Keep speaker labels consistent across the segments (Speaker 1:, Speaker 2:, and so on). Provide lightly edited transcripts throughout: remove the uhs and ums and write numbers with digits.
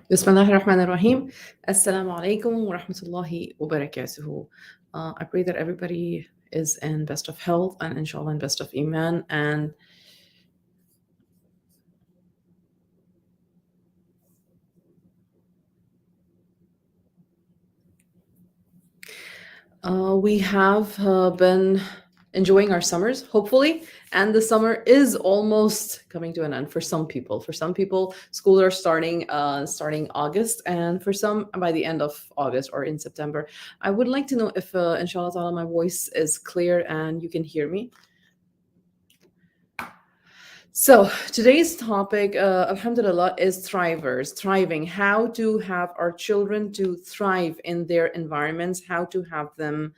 Speaker 1: Bismillahirrahmanirrahim. Assalamu alaikum wa rahmatullahi wa barakatuhu. I pray that everybody is in best of health and inshallah in best of iman. And we have been enjoying our summers, hopefully. And the summer is almost coming to an end for some people. For some people, schools are starting August, and for some by the end of August or in September. I would like to know if, inshallah ta'ala, my voice is clear and you can hear me. So today's topic, alhamdulillah, is thriving, how to have our children to thrive in their environments, how to have them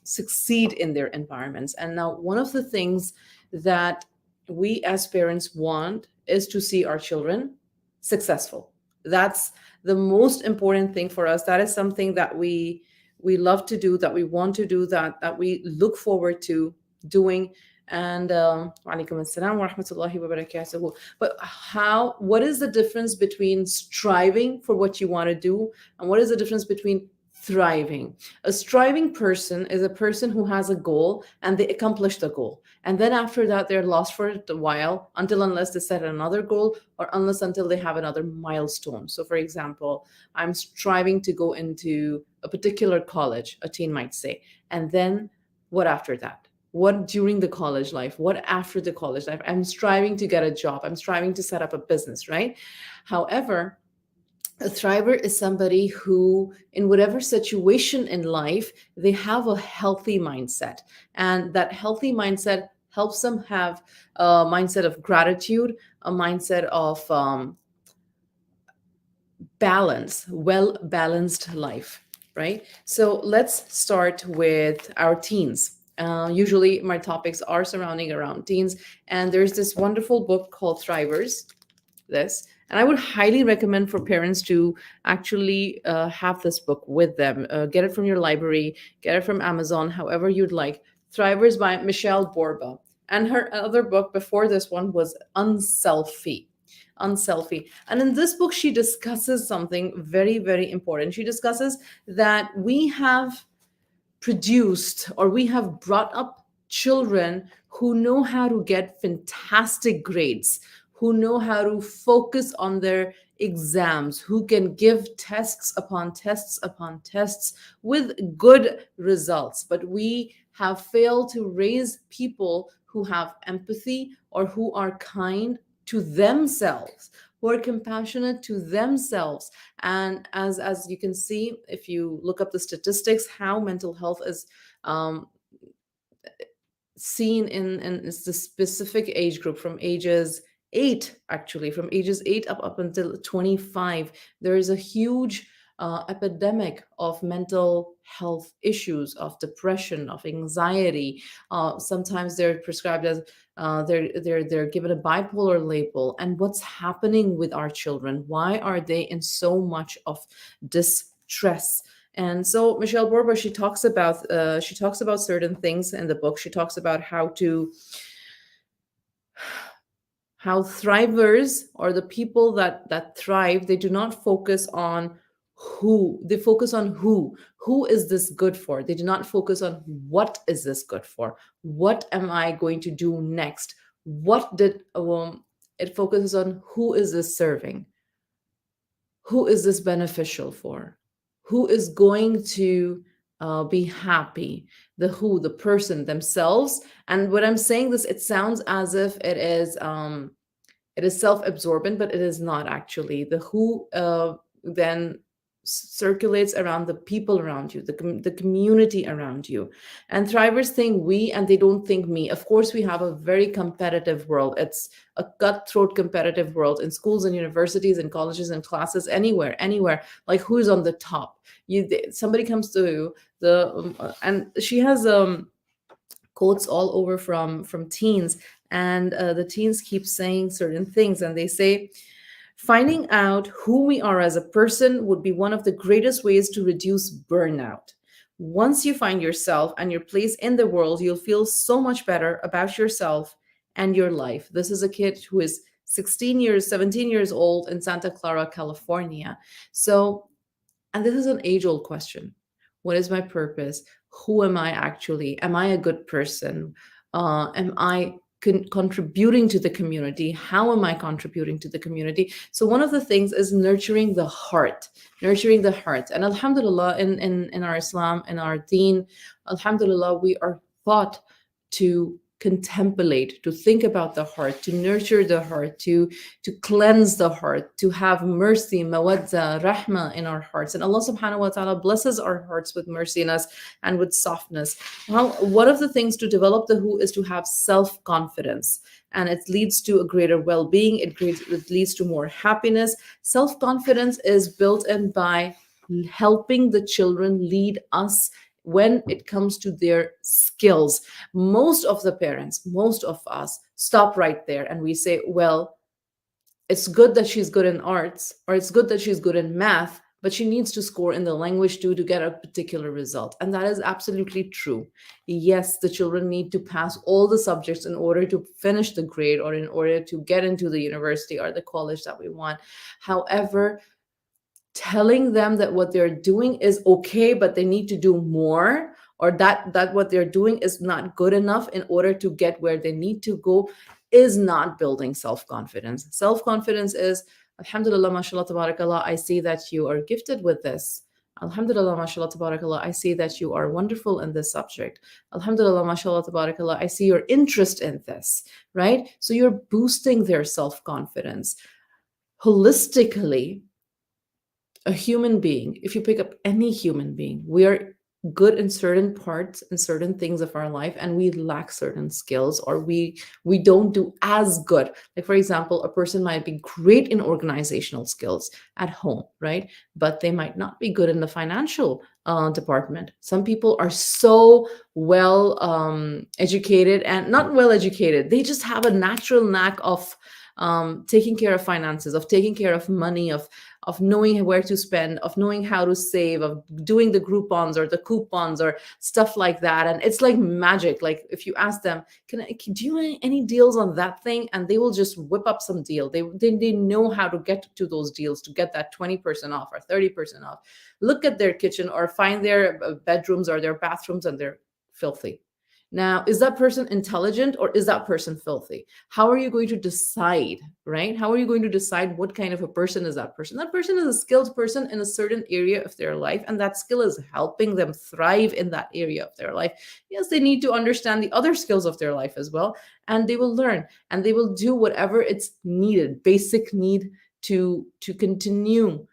Speaker 1: succeed in their environments. And now one of the things that we as parents want is to see our children successful. That's the most important thing for us. That is something that we love to do, that we want to do, that we look forward to doing. And Walaikum assalam wa rahmatullahi wa barakatuhu. But what is the difference between striving for what you want to do and what is the difference between thriving? A striving person is a person who has a goal and they accomplish the goal. And then after that, they're lost for a while until unless they set another goal or until they have another milestone. So for example, I'm striving to go into a particular college, a teen might say. And then what after that? What during the college life? What after the college life? I'm striving to get a job. I'm striving to set up a business, right? However, a thriver is somebody who, in whatever situation in life, they have a healthy mindset. And that healthy mindset helps them have a mindset of gratitude, a mindset of balance, well balanced life, right? So let's start with our teens. Usually my topics are surrounding around teens, and there's this wonderful book called Thrivers. This, and I would highly recommend for parents to actually have this book with them. Get it from your library, get it from Amazon, however you'd like. Thrivers by Michelle Borba. And her other book before this one was Unselfie. And in this book, she discusses something very, very important. She discusses that we have produced or we have brought up children who know how to get fantastic grades, who know how to focus on their exams, who can give tests upon tests upon tests with good results. But we have failed to raise people who have empathy or who are kind to themselves, who are compassionate to themselves. And as you can see, if you look up the statistics, how mental health is um, seen in the specific age group from ages 8, actually from ages 8 up until 25, there is a huge epidemic of mental health issues, of depression, of anxiety. Sometimes they're prescribed as they're given a bipolar label. And what's happening with our children? Why are they in so much of distress? And so Michelle Borba, she talks about certain things in the book. She talks about how thrivers, or the people that thrive, they do not focus on who, they focus on who is this good for. They do not focus on what is this good for, what am I going to do next, what did it focuses on who is this serving, who is this beneficial for, who is going to be happy, the person themselves. And when I'm saying this, it sounds as if it is self-absorbent, but it is not actually. The who then circulates around the people around you, the community around you. And thrivers think we and they don't think me. Of course, we have a very competitive world. It's a cutthroat competitive world in schools and universities and colleges and classes, anywhere. Like who's on the top? Somebody comes to you, and she has quotes all over from teens, and the teens keep saying certain things, and they say, finding out who we are as a person would be one of the greatest ways to reduce burnout. Once you find yourself and your place in the world, you'll feel so much better about yourself and your life. This is a kid who is 16 years, 17 years old in Santa Clara, California. So, and this is an age old question. What is my purpose? Who am I actually? Am I a good person? Am I contributing to the community? How am I contributing to the community? So, one of the things is nurturing the heart. And Alhamdulillah, in our Islam, in our deen, Alhamdulillah, we are taught to contemplate, to think about the heart, to nurture the heart, to cleanse the heart, to have mercy, mawadda, rahma in our hearts. And Allah subhanahu wa ta'ala blesses our hearts with merciness and with softness. Well, one of the things to develop the who is to have self-confidence. And it leads to a greater well-being. It leads to more happiness. Self-confidence is built in by helping the children lead us when it comes to their skills. Most of the parents, most of us stop right there and we say, well, it's good that she's good in arts, or it's good that she's good in math, but she needs to score in the language too to get a particular result. And that is absolutely true. Yes, the children need to pass all the subjects in order to finish the grade or in order to get into the university or the college that we want. However, telling them that what they're doing is okay but they need to do more, or that what they're doing is not good enough in order to get where they need to go, is not building self-confidence. Self-confidence is, alhamdulillah, mashallah, tabarakallah, I see that you are gifted with this. Alhamdulillah, mashallah, tabarakallah, I see that you are wonderful in this subject. Alhamdulillah, mashallah, tabarakallah, I see your interest in this, right? So you're boosting their self-confidence. Holistically, a human being, if you pick up any human being, we are good in certain parts and certain things of our life, and we lack certain skills, or we don't do as good. Like, for example, a person might be great in organizational skills at home, right? But they might not be good in the financial department. Some people are so well educated, and not well educated, they just have a natural knack of taking care of finances, of taking care of money, of knowing where to spend, of knowing how to save, of doing the Groupons or the coupons or stuff like that. And it's like magic. Like, if you ask them, do you want any deals on that thing? And they will just whip up some deal. They know how to get to those deals, to get that 20% off or 30% off. Look at their kitchen or find their bedrooms or their bathrooms, and they're filthy. Now, is that person intelligent or is that person filthy? How are you going to decide, right? How are you going to decide what kind of a person is that person? That person is a skilled person in a certain area of their life, and that skill is helping them thrive in that area of their life. Yes, they need to understand the other skills of their life as well, and they will learn and they will do whatever it's needed, basic need to continue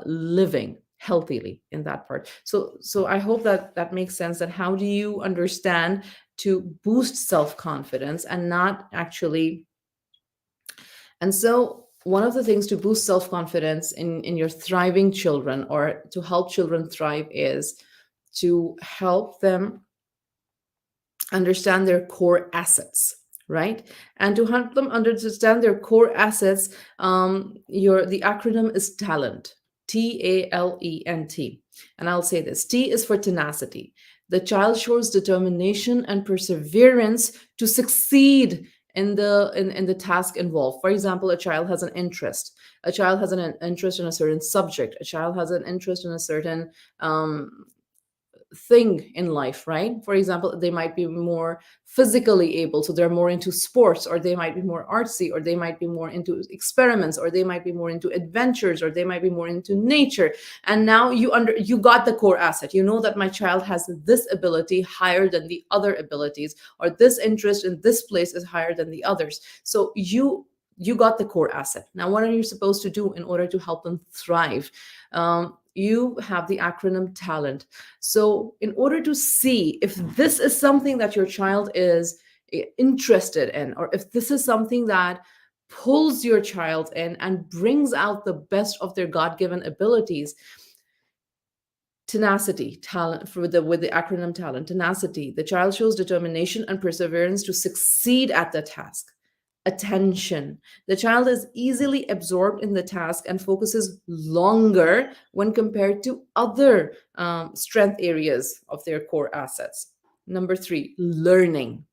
Speaker 1: living healthily in that part. So I hope that that makes sense, that how do you understand to boost self-confidence and not actually. And so one of the things to boost self-confidence in your thriving children, or to help children thrive, is to help them understand their core assets, right? And to help them understand their core assets, the acronym is talent. TALENT. And I'll say this: T is for tenacity. The child shows determination and perseverance to succeed in the task involved. For example, a child has an interest. A child has an interest in a certain subject. A child has an interest in a certain thing in life, right? For example, they might be more physically able, so they're more into sports, or they might be more artsy, or they might be more into experiments, or they might be more into adventures, or they might be more into nature. And now you got the core asset. You know that my child has this ability higher than the other abilities, or this interest in this place is higher than the others. So you got the core asset. Now, what are you supposed to do in order to help them thrive? You have the acronym talent. So in order to see if this is something that your child is interested in, or if this is something that pulls your child in and brings out the best of their God-given abilities, tenacity, talent, with the acronym talent, tenacity, the child shows determination and perseverance to succeed at the task. Attention, the child is easily absorbed in the task and focuses longer when compared to other strength areas of their core assets. Number 3, learning.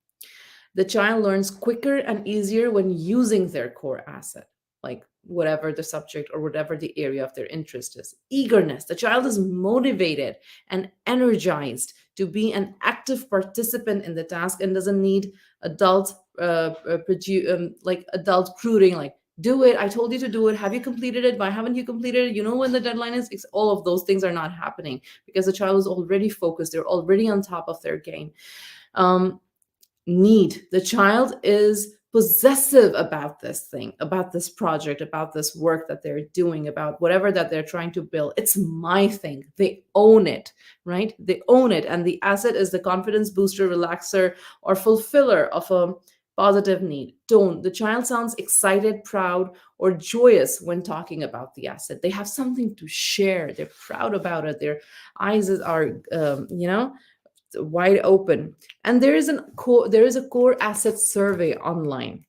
Speaker 1: The child learns quicker and easier when using their core asset, like whatever the subject or whatever the area of their interest is. Eagerness. The child is motivated and energized to be an active participant in the task and doesn't need adult like adult pruning, like do it, I told you to do it, have you completed it, why haven't you completed it, you know when the deadline is. All of those things are not happening because the child is already focused, they're already on top of their game. um, Need. The child is possessive about this thing, about this project, about this work that they're doing, about whatever that they're trying to build. It's my thing. They own it, right? They own it. And the asset is the confidence booster, relaxer, or fulfiller of a positive need. Don't. The child sounds excited, proud, or joyous when talking about the asset. They have something to share. They're proud about it. Their eyes are, wide open. And there is a core asset survey online,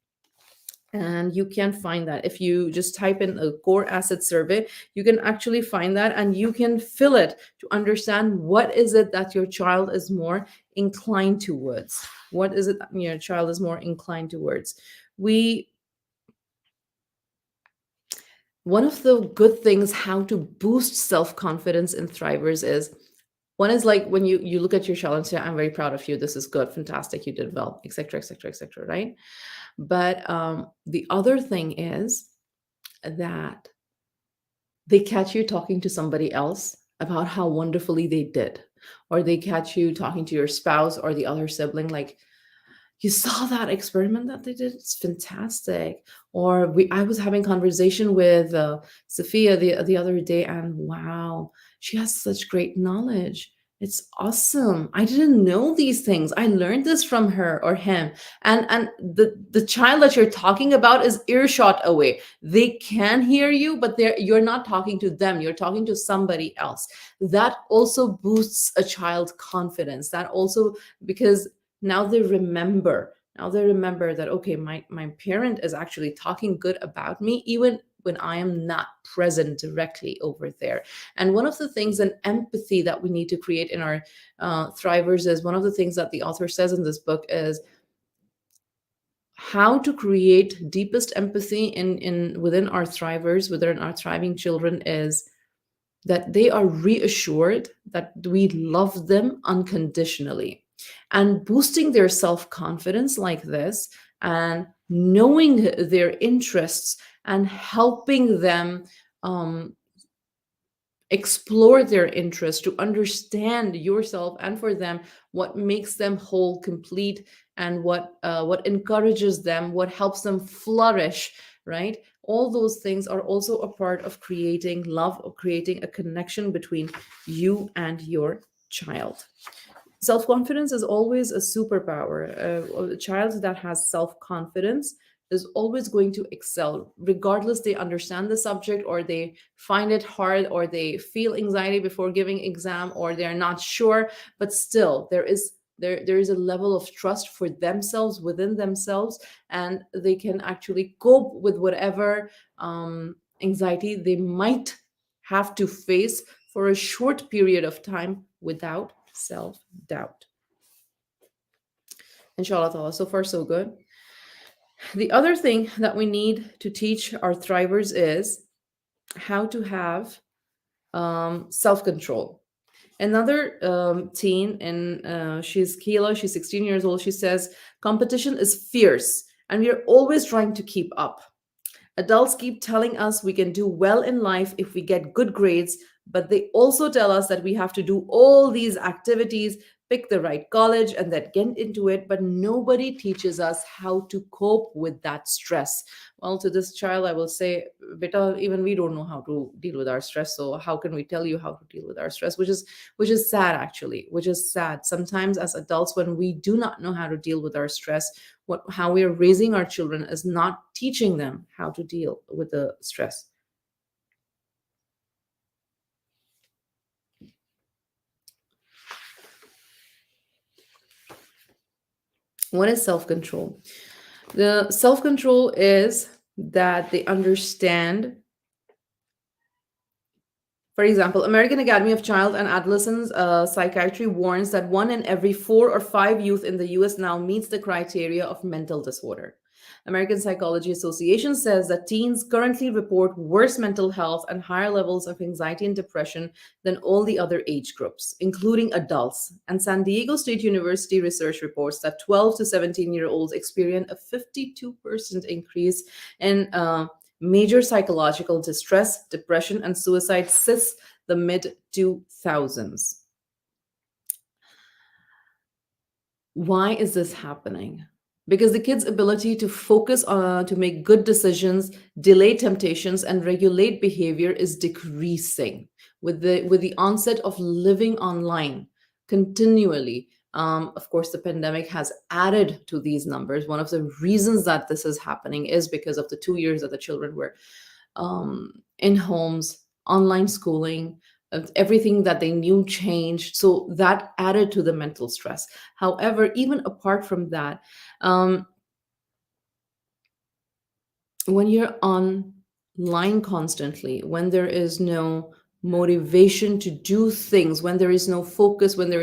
Speaker 1: and you can find that if you just type in a core asset survey. You can actually find that and you can fill it to understand what is it that your child is more inclined towards. What is it that your child is more inclined towards? We One of the good things how to boost self-confidence in thrivers is, one is like when you look at your child and say, I'm very proud of you, this is good, fantastic, you did well, etc., etc., etc., right? But the other thing is that they catch you talking to somebody else about how wonderfully they did, or they catch you talking to your spouse or the other sibling, like, you saw that experiment that they did, it's fantastic. Or I was having conversation with Sophia the other day, and wow, she has such great knowledge, it's awesome, I didn't know these things, I learned this from her or him. And the child that you're talking about is earshot away, they can hear you, but you're not talking to them, you're talking to somebody else. That also boosts a child's confidence, that also, because now they remember that, okay, my parent is actually talking good about me even when I am not present directly over there. And one of the things, an empathy that we need to create in our thrivers, is one of the things that the author says in this book is how to create deepest empathy in within our thrivers, within our thriving children, is that they are reassured that we love them unconditionally. And boosting their self confidence like this, and knowing their interests, and helping them um, explore their interests, to understand yourself and for them what makes them whole, complete, and what encourages them, what helps them flourish, right? All those things are also a part of creating love, or creating a connection between you and your child. Self confidence is always a superpower. A child that has self confidence is always going to excel, regardless they understand the subject or they find it hard or they feel anxiety before giving exam or they're not sure. But still, there is a level of trust for themselves, within themselves, and they can actually cope with whatever anxiety they might have to face for a short period of time without self doubt. Inshallah ta'ala, so far so good. The other thing that we need to teach our thrivers is how to have self control. Another teen, and she's Keela, she's 16 years old, she says, competition is fierce and we are always trying to keep up. Adults keep telling us we can do well in life if we get good grades, but they also tell us that we have to do all these activities, pick the right college, and then get into it. But nobody teaches us how to cope with that stress. Well, to this child, I will say, Beta, even we don't know how to deal with our stress. So how can we tell you how to deal with our stress? Which is sad, actually. Which is sad. Sometimes as adults, when we do not know how to deal with our stress, how we are raising our children is not teaching them how to deal with the stress. What is self-control? The self-control is that they understand For example, American Academy of Child and Adolescent Psychiatry warns that 1 in every 4 or 5 youth in the US now meets the criteria of mental disorder. American Psychology Association says that teens currently report worse mental health and higher levels of anxiety and depression than all the other age groups, including adults. And San Diego State University research reports that 12 to 17-year-olds experience a 52% increase in major psychological distress, depression, and suicide since the mid 2000s. Why is this happening? Because the kid's ability to focus on to make good decisions, delay temptations, and regulate behavior is decreasing with the onset of living online continually. Of course, the pandemic has added to these numbers. One of the reasons that this is happening is because of the 2 years that the children were in homes, online schooling, everything that they knew changed. So that added to the mental stress. However, even apart from that, um, when you're online constantly, when there is no motivation to do things, when there is no focus, when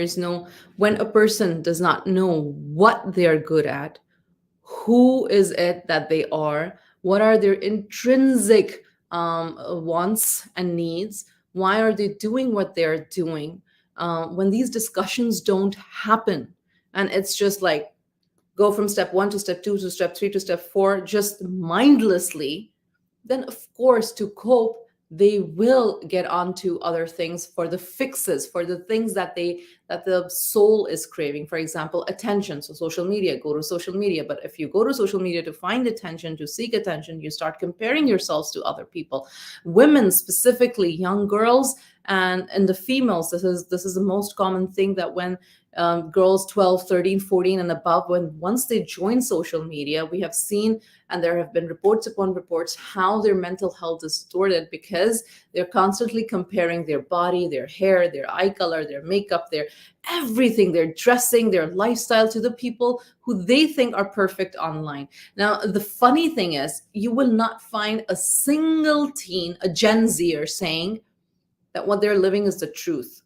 Speaker 1: a person does not know what they're good at, who is it that they are, what are their intrinsic wants and needs, why are they doing what they're doing, when these discussions don't happen, and it's just like go from step one to step two to step three to step four just mindlessly, then of course to cope they will get onto other things for the fixes, for the things that the soul is craving. For example, attention. So social media, go to social media. But if you go to social media to find attention, to seek attention, you start comparing yourselves to other people. Women, specifically young girls, and the females, this is the most common thing, that when girls 12, 13, 14 and above, when once they join social media, we have seen, and there have been reports upon reports, how their mental health is distorted because they're constantly comparing their body, their hair, their eye color, their makeup, their everything, their dressing, their lifestyle, to the people who they think are perfect online. Now, the funny thing is, you will not find a single teen, a Gen Zer, saying that what they're living is the truth.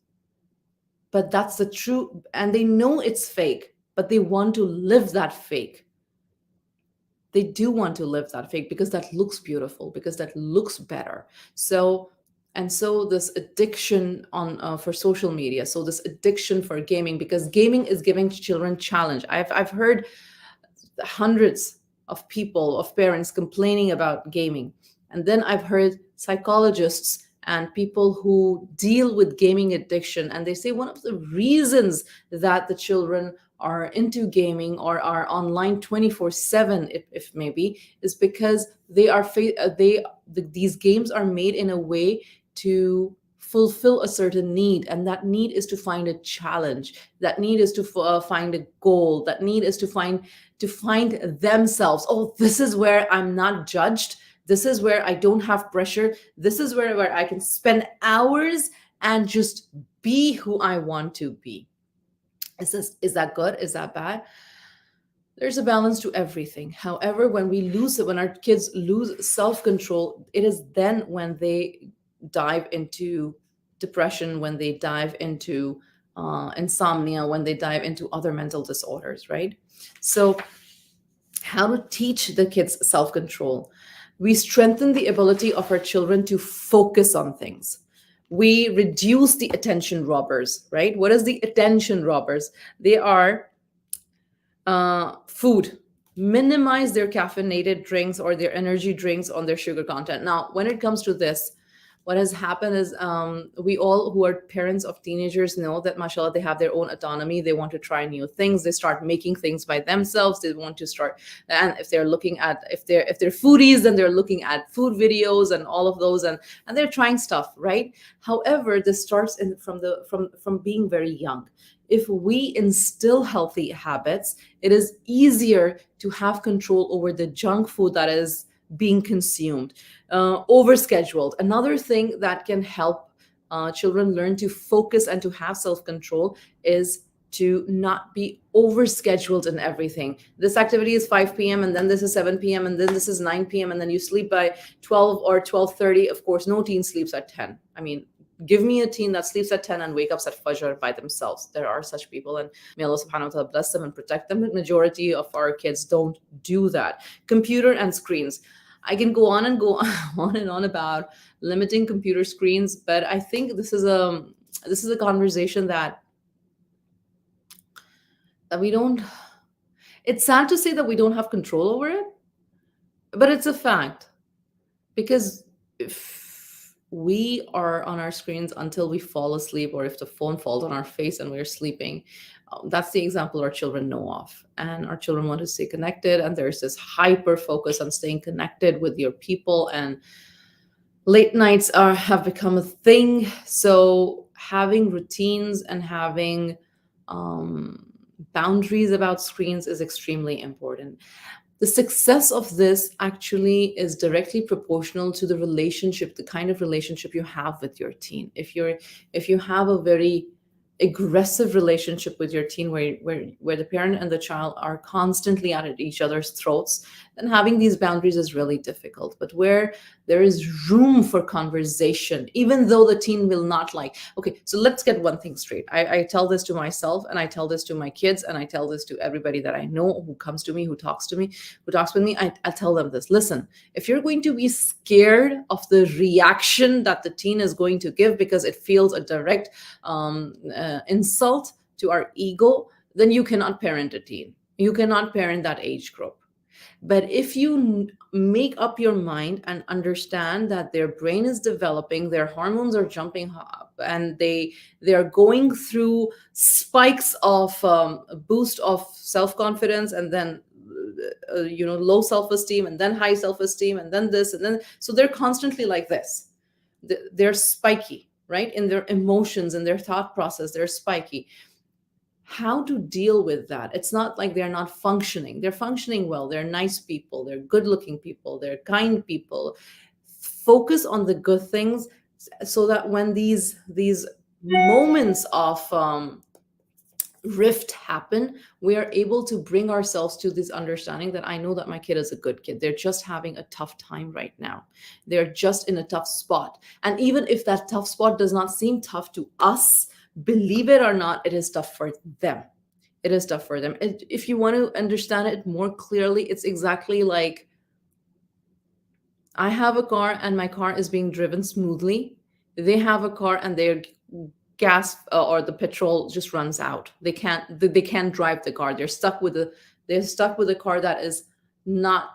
Speaker 1: But that's the truth, and they know it's fake, but they want to live that fake. They do want to live that fake because that looks beautiful, because that looks better. So, and so this addiction on for social media, so this addiction for gaming, because gaming is giving children challenge. I've heard hundreds of people, of parents, complaining about gaming. And then I've heard psychologists and people who deal with gaming addiction, and they say one of the reasons that the children are into gaming or are online 24/7, if maybe, is because these games are made in a way to fulfill a certain need, and that need is to find a challenge, that need is to find a goal, that need is to find themselves. Oh, this is where I'm not judged, this is where I don't have pressure, this is where I can spend hours and just be who I want to be. Is that good, is that bad? There's a balance to everything. However, when we lose it, when our kids lose self-control, it is then when they dive into depression, when they dive into insomnia, when they dive into other mental disorders, right? So how to teach the kids self-control? We strengthen the ability of our children to focus on things. We reduce the attention robbers, right? What is the attention robbers? They are food. Minimize their caffeinated drinks or their energy drinks on their sugar content. Now, when it comes to this, what has happened is, we all who are parents of teenagers know that, mashallah, they have their own autonomy. They want to try new things. They start making things by themselves. They want to start, and if they're looking at, if they're foodies, then they're looking at food videos and all of those, and they're trying stuff, right? However, this starts from being very young. If we instill healthy habits, it is easier to have control over the junk food that is being consumed. Overscheduled. Another thing that can help children learn to focus and to have self control is to not be overscheduled in everything. This activity is 5 p.m. and then this is 7 p.m. and then this is 9 p.m. and then you sleep by 12 or 12:30. Of course, no teen sleeps at 10. I mean, Give me a teen that sleeps at 10 and wakes up at Fajr by themselves. There are such people, and may Allah subhanahu wa ta'ala bless them and protect them. The majority of our kids don't do that. Computer and screens. I can go on and go on and on about limiting computer screens, but I think this is a conversation that we don't. It's sad to say that we don't have control over it, but it's a fact. Because if we are on our screens until we fall asleep, or if the phone falls on our face and we're sleeping, that's the example our children know of. And our children want to stay connected, and there's this hyper focus on staying connected with your people, and late nights have become a thing. So having routines and having um, boundaries about screens is extremely important. The success of this actually is directly proportional to the relationship, the kind of relationship you have with your teen. If you have a very aggressive relationship with your teen, where the parent and the child are constantly at each other's throats, then having these boundaries is really difficult. But where there is room for conversation, even though the teen will not like. Okay, so let's get one thing straight. I tell this to myself, and I tell this to my kids, and I tell this to everybody that I know who comes to me, who talks to me, who talks with me. I tell them this: listen, if you're going to be scared of the reaction that the teen is going to give because it feels a direct insult to our ego, then you cannot parent a teen. You cannot parent that age group. But if you make up your mind and understand that their brain is developing, their hormones are jumping up, and they are going through spikes of a boost of self confidence, and then low self esteem, and then high self esteem, and then this, and then so they're constantly like this. They're spiky, right? In their emotions and their thought process, they're spiky. How to deal with that? It's not like they're not functioning. They're functioning well. They're nice people. They're good looking people. They're kind people. Focus on the good things, so that when these moments of rift happen, we are able to bring ourselves to this understanding that I know that my kid is a good kid. They're just having a tough time right now. They're just in a tough spot. And even if that tough spot does not seem tough to us, believe it or not, it is tough for them. It is tough for them. If you want to understand it more clearly, it's exactly like I have a car and my car is being driven smoothly. They have a car and their gas or the petrol just runs out. They can't drive the car. They're stuck with a car that is not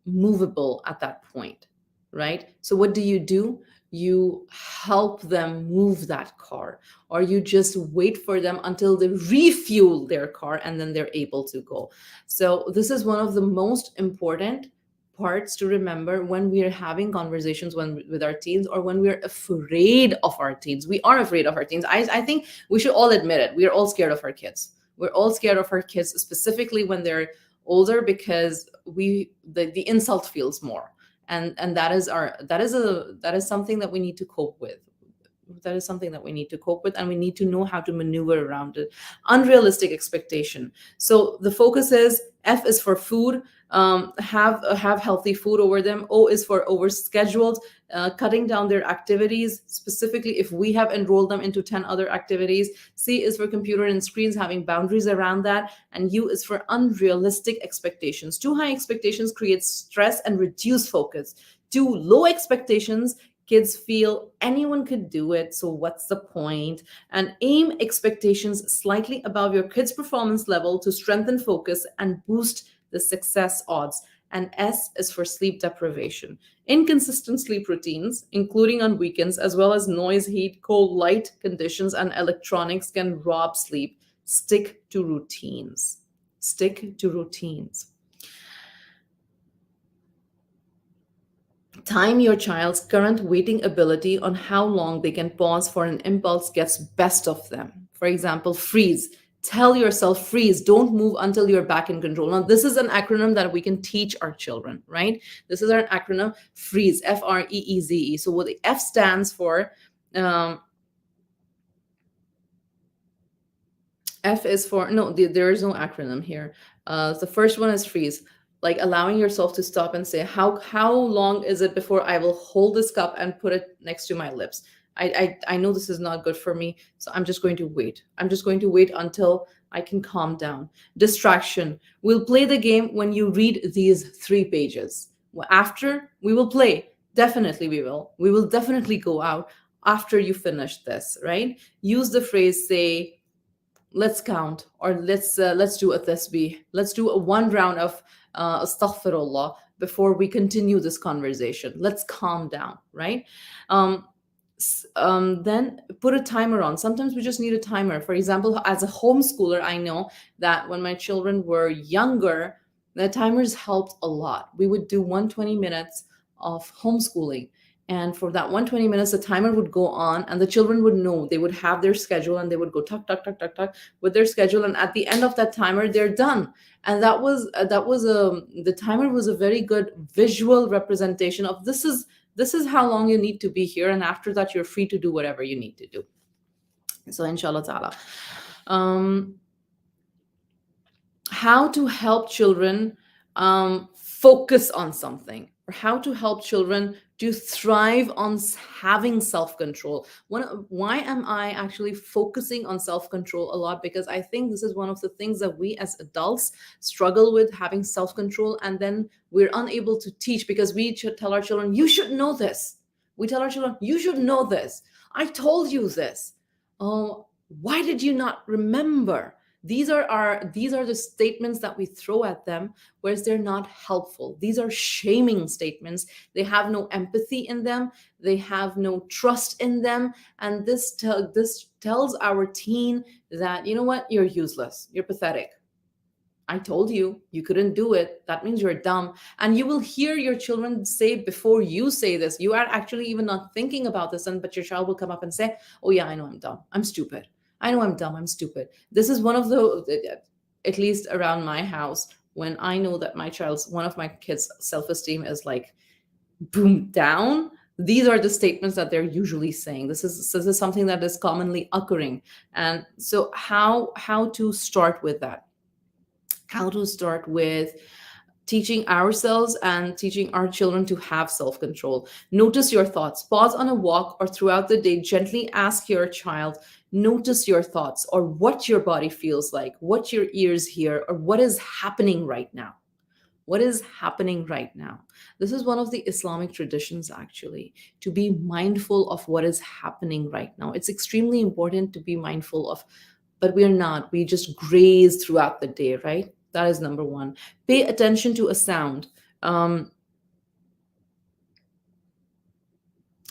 Speaker 1: movable at that point, right? So what do? You help them move that car, or you just wait for them until they refuel their car, and then they're able to go. So this is one of the most important parts to remember when we are having conversations with our teens, or when we're afraid of our teens. We are afraid of our teens. I think we should all admit it. We are all scared of our kids. We're all scared of our kids, specifically when they're older, because the insult feels more. And that is something that we need to cope with. That is something that we need to cope with, and we need to know how to maneuver around it. Unrealistic expectation. So the focus is, F is for food. Have healthy food over them. O is for overscheduled, cutting down their activities, specifically if we have enrolled them into 10 other activities. C is for computer and screens, having boundaries around that. And U is for unrealistic expectations. Too high expectations create stress and reduce focus. Too low expectations, kids feel anyone could do it, so what's the point? And aim expectations slightly above your kid's performance level to strengthen focus and boost the success odds. And S is for sleep deprivation. Inconsistent sleep routines, including on weekends, as well as noise, heat, cold, light conditions, and electronics, can rob sleep. Stick to routines. Stick to routines. Time your child's current waiting ability on how long they can pause for an impulse gets best of them. For example, freeze. Tell yourself freeze. Don't move until you're back in control. Now, this is an acronym that we can teach our children, right? This is our acronym, freeze, FREEZE. So what the F stands for, um, F is for, no, there is no acronym here. The first one is freeze, like allowing yourself to stop and say, how long is it before I will hold this cup and put it next to my lips? I know this is not good for me, so I'm just going to wait. I'm just going to wait until I can calm down. Distraction. We'll play the game when you read these 3 pages. After, we will play. Definitely, we will. We will definitely go out after you finish this, right? Use the phrase, say, let's count, or let's do a tasbih, let's do a one round of astaghfirullah before we continue this conversation. Let's calm down, right? um, then put a timer on. Sometimes we just need a timer. For example, as a homeschooler, I know that when my children were younger, the timers helped a lot. We would do 120 minutes of homeschooling, and for that 120 minutes the timer would go on, and the children would know, they would have their schedule, and they would go tuck tuck tuck tuck tuck with their schedule, and at the end of that timer they're done. And that was the timer was a very good visual representation of, this is how long you need to be here, and after that you're free to do whatever you need to do. So inshallah ta'ala. um how to help children focus on something, or how to help children to thrive on having self-control. Why am I actually focusing on self-control a lot? Because I think this is one of the things that we as adults struggle with, having self-control, and then we're unable to teach, because we tell our children, you should know this. We tell our children, you should know this. I told you this. Oh, why did you not remember? These are the statements that we throw at them, whereas they're not helpful. These are shaming statements. They have no empathy in them, they have no trust in them, and this tells our teen that, you know what, you're useless, you're pathetic. I told you you couldn't do it. That means you're dumb. And you will hear your children say, before you say this, you are actually even not thinking about this, and but your child will come up and say, oh yeah, I know I'm dumb, I'm stupid. I know I'm dumb, I'm stupid. This is one of at least around my house, when I know that one of my kids' self-esteem is like boom down, these are the statements that they're usually saying. This is something that is commonly occurring. And so how to start with that? How to start with teaching ourselves and teaching our children to have self control. Notice your thoughts. Pause on a walk or throughout the day. Gently ask your child, notice your thoughts, or what your body feels like, what your ears hear, or what is happening right now. What is happening right now? This is one of the Islamic traditions, actually, to be mindful of what is happening right now. It's extremely important to be mindful of, but we're not. We just graze throughout the day, right? That is number one. Pay attention to a sound. Um,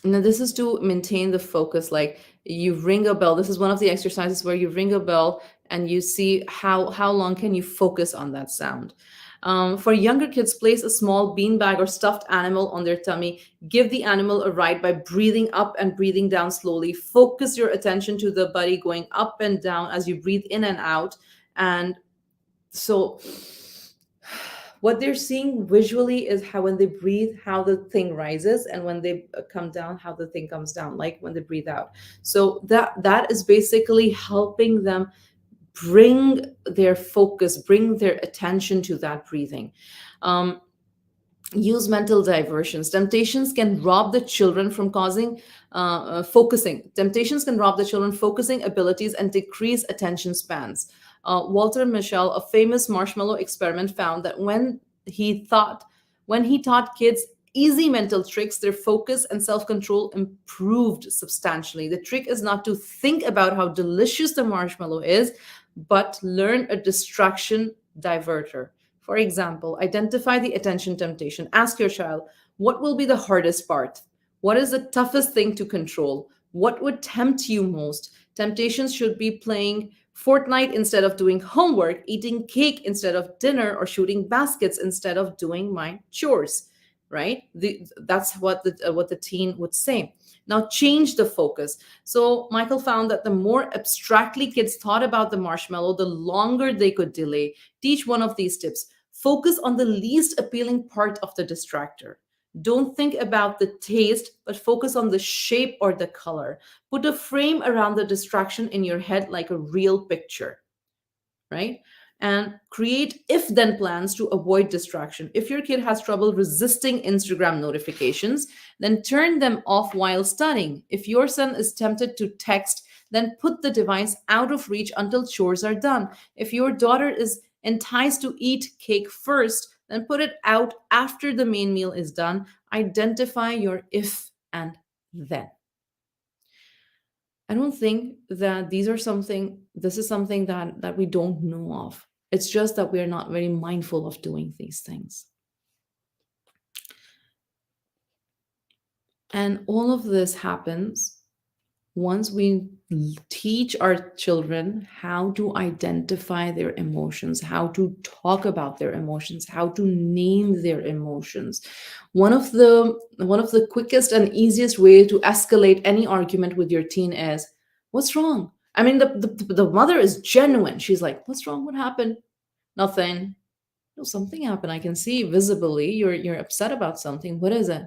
Speaker 1: Now, this is to maintain the focus. Like, you ring a bell. This is one of the exercises where you ring a bell and you see how long can you focus on that sound. For younger kids, place a small beanbag or stuffed animal on their tummy. Give the animal a ride by breathing up and breathing down slowly. Focus your attention to the body going up and down as you breathe in and out. And so what they're seeing visually is how, when they breathe, how the thing rises, and when they come down, how the thing comes down, like when they breathe out. So that is basically helping them bring their focus, bring their attention to that breathing. um, Use mental diversions. Temptations can rob the children from causing focusing. Temptations can rob the children focusing abilities and decrease attention spans. Walter Mischel, a famous marshmallow experiment, found that when he taught kids easy mental tricks, their focus and self-control improved substantially. The trick is not to think about how delicious the marshmallow is, but learn a distraction diverter. For example, identify the attention temptation. Ask your child, what will be the hardest part? What is the toughest thing to control? What would tempt you most? Temptations should be playing Fortnite instead of doing homework, eating cake instead of dinner, or shooting baskets instead of doing my chores. Right? That's what the teen would say. Now change the focus. So Michael found that the more abstractly kids thought about the marshmallow, the longer they could delay. Teach one of these tips. Focus on the least appealing part of the distractor. Don't think about the taste, but focus on the shape or the color. Put a frame around the distraction in your head like a real picture, right? And create if then plans to avoid distraction. If your kid has trouble resisting Instagram notifications, then turn them off while studying. If your son is tempted to text, then put the device out of reach until chores are done. If your daughter is enticed to eat cake first, then put it out after the main meal is done. Identify your if and then. I don't think that this is something that we don't know of. It's just that we're not very mindful of doing these things. And all of this happens once we teach our children how to identify their emotions, how to talk about their emotions, how to name their emotions. One of the quickest and easiest way to escalate any argument with your teen is, what's wrong? I mean, the mother is genuine. She's like, what's wrong? What happened? Nothing. No, something happened. I can see visibly you're upset about something. What is it?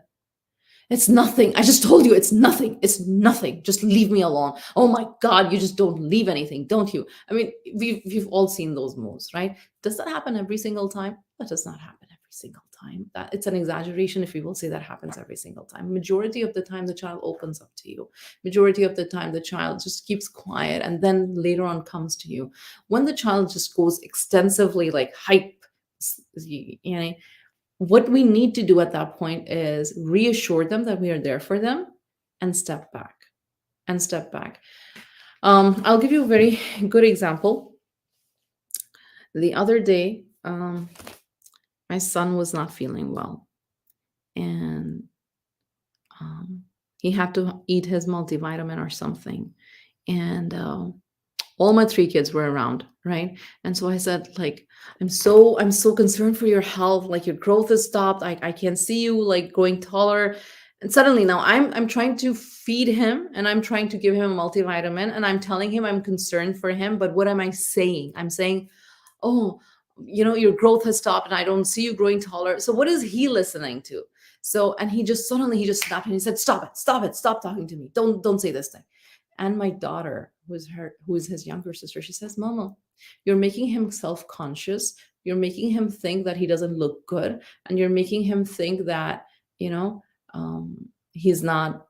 Speaker 1: It's nothing. I just told you it's nothing. It's nothing. Just leave me alone. Oh my God, you just don't leave anything, don't you? I mean, we've all seen those moves, right? Does that happen every single time? That does not happen every single time. That it's an exaggeration if we will say that happens every single time. Majority of the time, the child opens up to you. Majority of the time, the child just keeps quiet and then later on comes to you. When the child just goes extensively like hype, you know, what we need to do at that point is reassure them that we are there for them and step back and step back. I'll give you a very good example. The other day, my son was not feeling well, and he had to eat his multivitamin or something. And all my three kids were around, right? And so I said, like, I'm so concerned for your health. Like your growth is stopped. I can't see you like growing taller. And suddenly now I'm trying to feed him and I'm trying to give him a multivitamin and I'm telling him I'm concerned for him. But what am I saying? I'm saying, oh, your growth has stopped and I don't see you growing taller. So what is he listening to? So, and he just snapped and he said, stop it, stop talking to me. Don't say this thing. And my daughter, who is his younger sister, she says, Mama, you're making him self-conscious. You're making him think that he doesn't look good. And you're making him think that, you know, he's not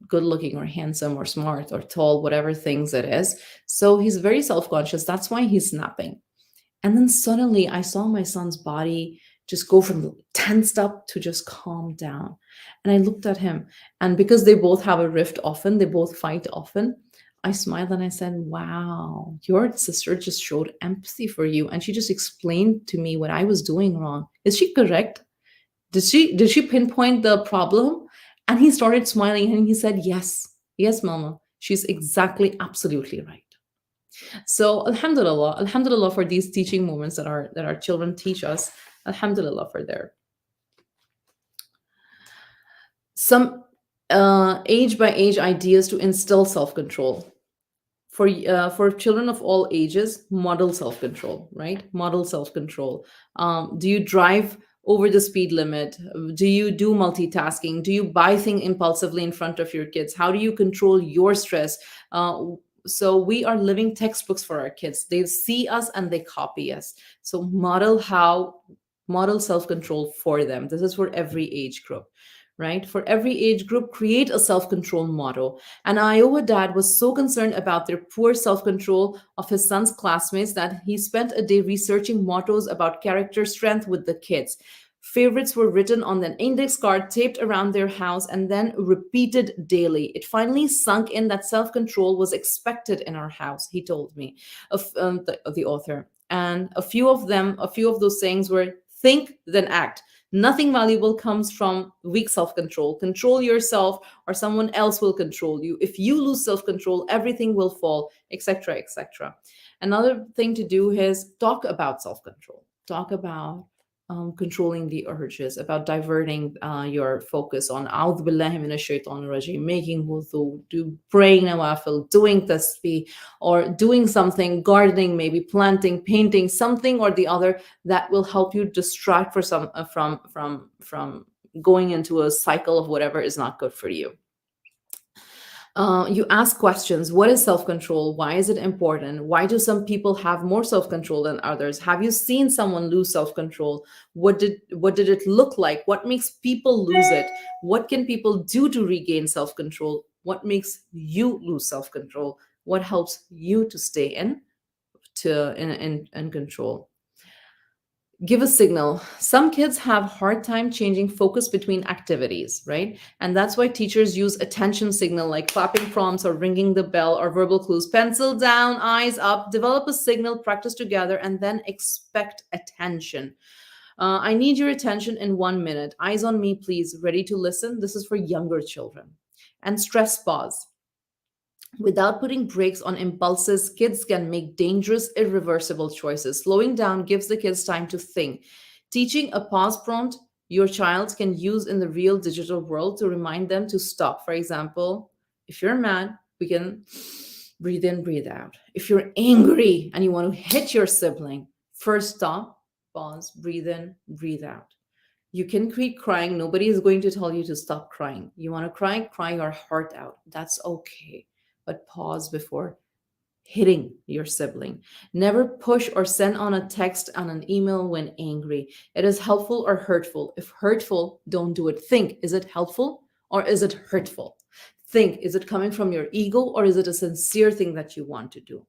Speaker 1: good looking or handsome or smart or tall, whatever things it is. So he's very self-conscious. That's why he's snapping. And then suddenly I saw my son's body just go from tensed up to just calm down. And I looked at him. And because they both have a rift often, they both fight often, I smiled and I said, wow, your sister just showed empathy for you. And she just explained to me what I was doing wrong. Is she correct? Did she pinpoint the problem? And he started smiling and he said, yes, Mama. She's exactly, absolutely right. So Alhamdulillah for these teaching moments that our children teach us. Alhamdulillah for there. Some age by age ideas to instill self-control. For children of all ages, model self-control, right? Model self-control. Do you drive over the speed limit? Do you do multitasking? Do you buy things impulsively in front of your kids? How do you control your stress? So we are living textbooks for our kids. They see us and they copy us. So model self-control for them. This is for every age group, right? For every age group, create a self-control model. And Iowa dad was so concerned about their poor self-control of his son's classmates that he spent a day researching mottos about character strength with the kids. Favorites were written on an index card taped around their house and then repeated daily. It finally sunk in that self-control was expected in our house, he told me, the author. And a few of those sayings were, think, then act. Nothing valuable comes from weak self-control. Control yourself or someone else will control you. If you lose self-control, everything will fall, etc., etc. Another thing to do is talk about self-control. Talk about controlling the urges, about diverting your focus on A'udhu billahi minash shaitanir rajim, making wudu, praying nawafil, doing tasbih, or doing something, gardening, maybe planting, painting, something or the other that will help you distract from going into a cycle of whatever is not good for you. You ask questions. What is self control? Why is it important? Why do some people have more self control than others? Have you seen someone lose self control? What did it look like? What makes people lose it? What can people do to regain self control? What makes you lose self control? What helps you to stay in control? Give a signal. Some kids have hard time changing focus between activities, right? And that's why teachers use attention signal like clapping prompts or ringing the bell or verbal clues. Pencil down, eyes up, develop a signal, practice together, and then expect attention. I need your attention in 1 minute. Eyes on me, please. Ready to listen? This is for younger children. And stress pause. Without putting brakes on impulses, kids can make dangerous, irreversible choices. Slowing down gives the kids time to think. Teaching a pause prompt your child can use in the real digital world to remind them to stop. For example, if you're mad, we can breathe in, breathe out. If you're angry and you want to hit your sibling, first stop, pause, breathe in, breathe out. You can keep crying. Nobody is going to tell you to stop crying. You want to cry, cry your heart out. That's okay. But pause before hitting your sibling. Never push or send on a text and an email when angry. It is helpful or hurtful. If hurtful, don't do it. Think, is it helpful or is it hurtful? Think, is it coming from your ego or is it a sincere thing that you want to do?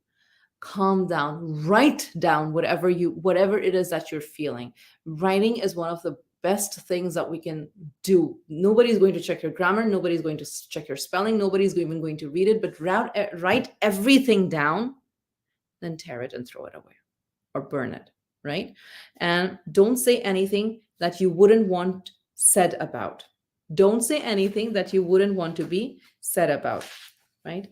Speaker 1: Calm down, write down whatever it is that you're feeling. Writing is one of the best things that we can do. Nobody's going to check your grammar, nobody's going to check your spelling, nobody's even going to read it, but write everything down, then tear it and throw it away or burn it, right? And don't say anything that you wouldn't want said about. Don't say anything that you wouldn't want to be said about, right?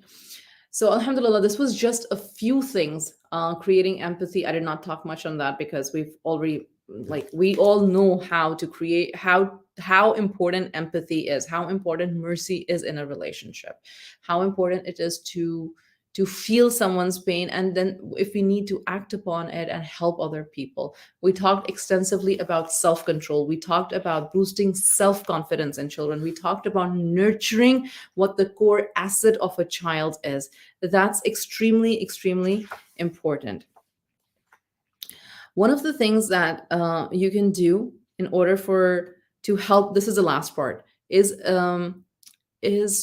Speaker 1: So, Alhamdulillah, this was just a few things. Creating empathy. I did not talk much on that because we've already, like, we all know how to create, how important empathy is, how important mercy is in a relationship, how important it is to feel someone's pain, and then if we need to act upon it and help other people. We talked extensively about self control. We talked about boosting self confidence in children. We talked about nurturing what the core asset of a child is. That's extremely, extremely important. One of the things that you can do in order for to help, this is the last part, is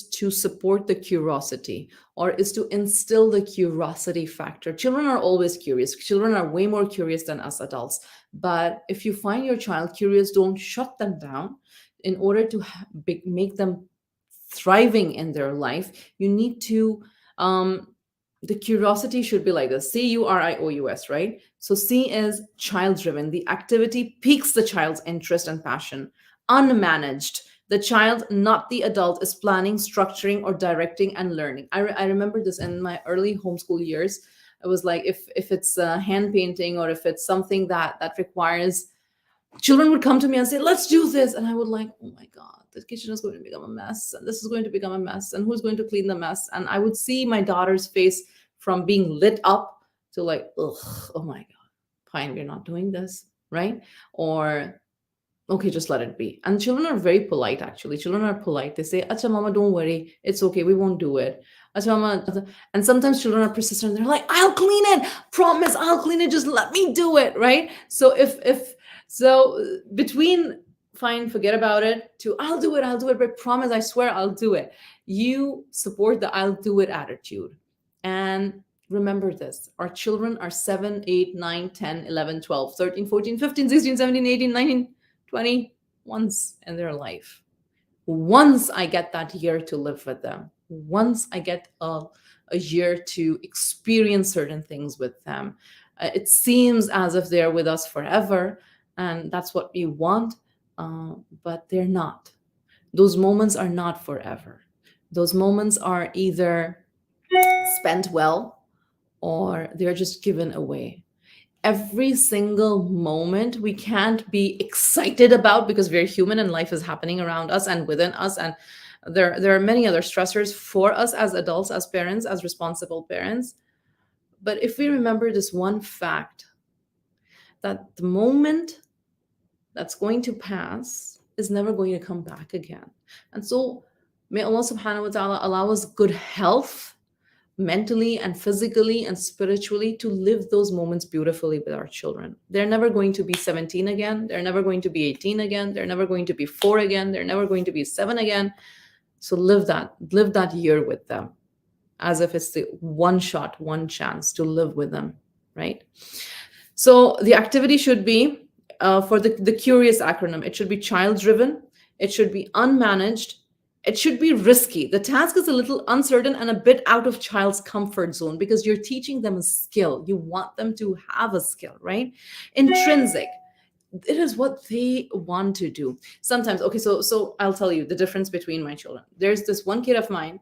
Speaker 1: to support the curiosity, or is to instill the curiosity factor. Children are always curious. Children are way more curious than us adults. But if you find your child curious, don't shut them down. In order to make them thriving in their life, you need to, the curiosity should be like this: CURIOUS, right? So C is child driven. The activity piques the child's interest and passion. Unmanaged, the child, not the adult, is planning, structuring, or directing and learning. I remember this in my early homeschool years. It was like, if it's hand painting, or if it's something that requires, children would come to me and say, let's do this, and I would like, oh my god, the kitchen is going to become a mess, and this is going to become a mess, and who's going to clean the mess? And I would see my daughter's face from being lit up to like, ugh, oh my god, fine, we're not doing this, right? Or okay, just let it be. And children are very polite, actually. Children are polite. They say, Acha mama, don't worry, it's okay, we won't do it. Acha mama. And sometimes children are persistent. They're like, I'll clean it, promise, I'll clean it, just let me do it, right? So if so between fine, forget about it, to I'll do it, but promise, I swear I'll do it, you support the I'll do it attitude. And remember this: our children are 7, 8, 9, 10, 11, 12, 13, 14, 15, 16, 17, 18, 19, 20, once in their life. Once I get that year to live with them, once I get a year to experience certain things with them, it seems as if they're with us forever, and that's what we want, but they're not. Those moments are not forever. Those moments are either spent well or they're just given away. Every single moment we can't be excited about because we're human and life is happening around us and within us, and there are many other stressors for us as adults, as parents, as responsible parents. But if we remember this one fact, that the moment that's going to pass is never going to come back again. And so May Allah subhanahu wa ta'ala allow us good health, mentally and physically and spiritually, to live those moments beautifully with our children. They're never going to be 17 again. They're never going to be 18 again. They're never going to be 4 again. They're never going to be 7 again. So live that year with them as if it's the one shot, one chance to live with them, right? So the activity should be, for the curious acronym, it should be child driven, it should be unmanaged, it should be risky. The task is a little uncertain and a bit out of child's comfort zone because you're teaching them a skill. You want them to have a skill, right? Intrinsic, it is what they want to do. Sometimes, okay, so I'll tell you the difference between my children. There's this one kid of mine,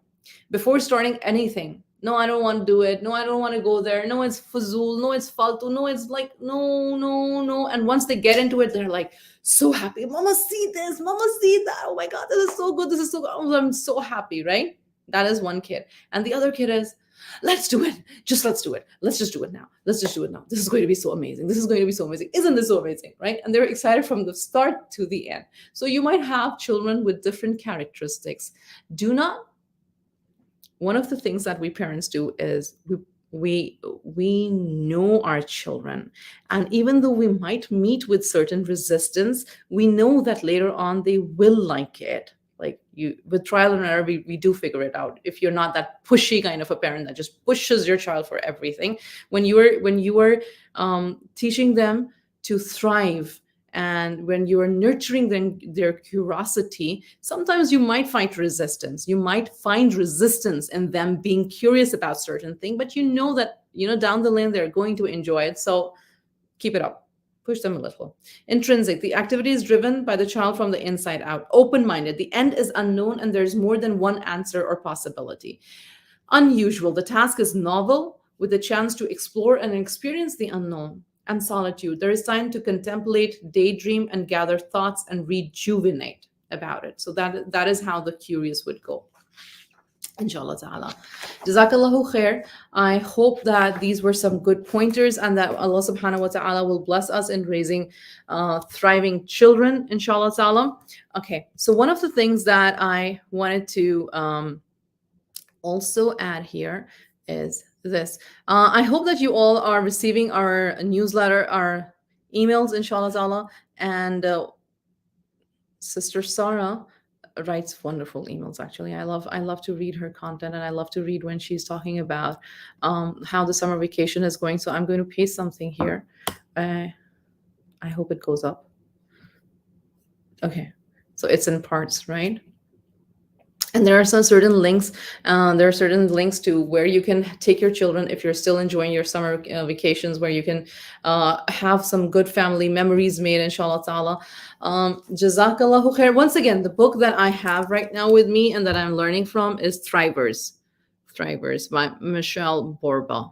Speaker 1: before starting anything, no, I don't want to do it, no, I don't want to go there, no, it's fuzul, no, it's faltu, no, it's like, no, no, no. And once they get into it, they're like so happy. Mama, see this, mama, see that, oh my god, this is so good, this is so good. Oh, I'm so happy, right? That is one kid. And the other kid is, let's do it, just let's do it, let's just do it now, let's just do it now, this is going to be so amazing, this is going to be so amazing, isn't this so amazing, right? And they're excited from the start to the end. So you might have children with different characteristics. Do not, one of the things that we parents do is we know our children, and even though we might meet with certain resistance, we know that later on they will like it. Like, you, with trial and error, we do figure it out. If you're not that pushy kind of a parent that just pushes your child for everything, when you are teaching them to thrive, and when you are nurturing them, their curiosity, sometimes you might find resistance. You might find resistance in them being curious about certain thing, but you know that, down the lane they're going to enjoy it. So keep it up. Push them a little. Intrinsic, the activity is driven by the child from the inside out. Open-minded, the end is unknown and there's more than one answer or possibility. Unusual, the task is novel with the chance to explore and experience the unknown. And solitude, there is time to contemplate, daydream, and gather thoughts and rejuvenate about it. So that is how the curious would go. Inshallah ta'ala. Jazakallahu khair. I hope that these were some good pointers and that Allah subhanahu wa ta'ala will bless us in raising thriving children, inshallah ta'ala. Okay, so one of the things that I wanted to also add here is this. I hope that you all are receiving our newsletter, our emails, inshallah ta'ala. And Sister Sarah writes wonderful emails. Actually, I love to read her content, and I love to read when she's talking about how the summer vacation is going. So I'm going to paste something here. I hope it goes up. Okay, so it's in parts, right? And there are some certain links. There are certain links to where you can take your children if you're still enjoying your summer vacations, where you can have some good family memories made, inshallah ta'ala. Jazakallahu khair. Once again, the book that I have right now with me and that I'm learning from is Thrivers by Michelle Borba,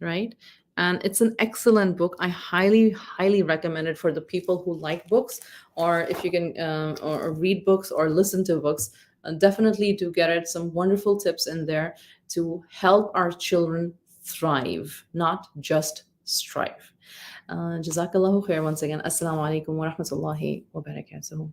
Speaker 1: right? And it's an excellent book. I highly recommend it for the people who like books, or if you can or read books or listen to books. Definitely do get it. Some wonderful tips in there to help our children thrive, not just strive. Jazakallahu khair once again. Assalamu alaikum wa rahmatullahi wa barakatuh.